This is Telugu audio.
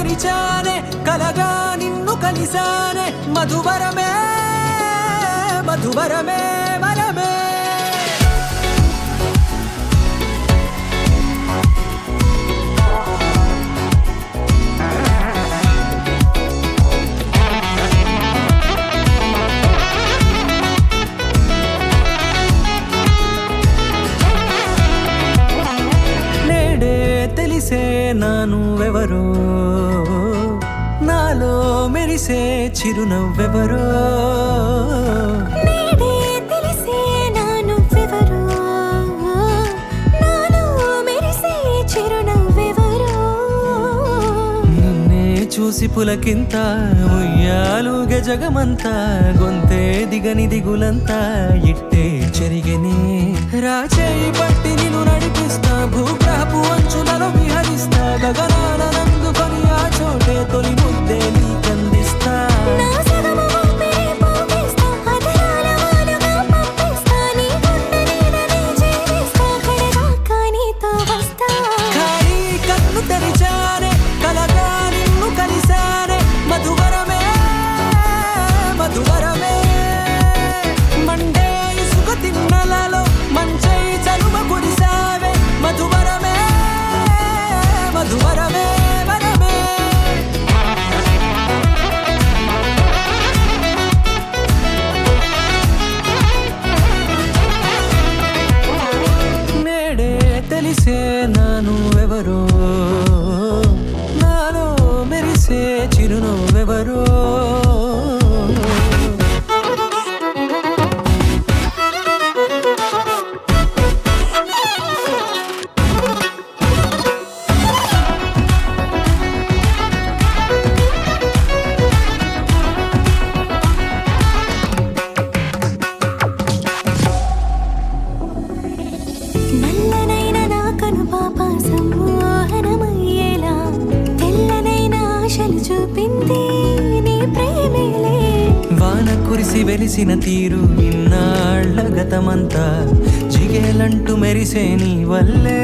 తెరిచానే కలగా నిన్ను కలిసానే మధువరమే మధువరమే వరమే తెలిసే నానువెవరో నాలో మెరిసే చిరునవ్వెవరో నేడే తెలిసే నానువెవరో నాలో మెరిసే చిరునవ్వెవరో నిన్నే చూసి పులకింత ఉయ్యాలుగే జగమంతా గొంతే దిగని దిగులంతా ఇట్టే చెరిగనే రాచేయి పట్టి నిన్ను నడిపిస్తా భూగ్రహపు అంచులలో విహరిస్తా గగనాల నందుకొని ఆ చోటే తొలి ముద్దే నీకందిస్తా నా సగము ఊపిరి పోగిస్తా అధరాల వాలుగా పంపిస్తా నీ గుండె నీడనే చేరిస్తా కడదాకా నీతో వస్తా ఖాళీ కన్ను తెరిచానే కలగా నిన్ను కలిసానే మధువరమే మధువరమే మండే ఇసుక తిన్నలలో మంచై చలువ కురిసావే మధువరమే మధువరమే వరమే నేడే తెలిసే నానువెవరో నాలో మెరిసే చిరునవ్వెవరో నల్లనైన నా కనుపాప సమ్మోహనమయ్యేలా తెల్లనైన ఆశలు చూపింది నీ ప్రేమేలే వాన కురిసి వెలిసిన తీరు ఇన్నాళ్ల గతమంతా జిగేలంటూ మెరిసే నీ వల్లే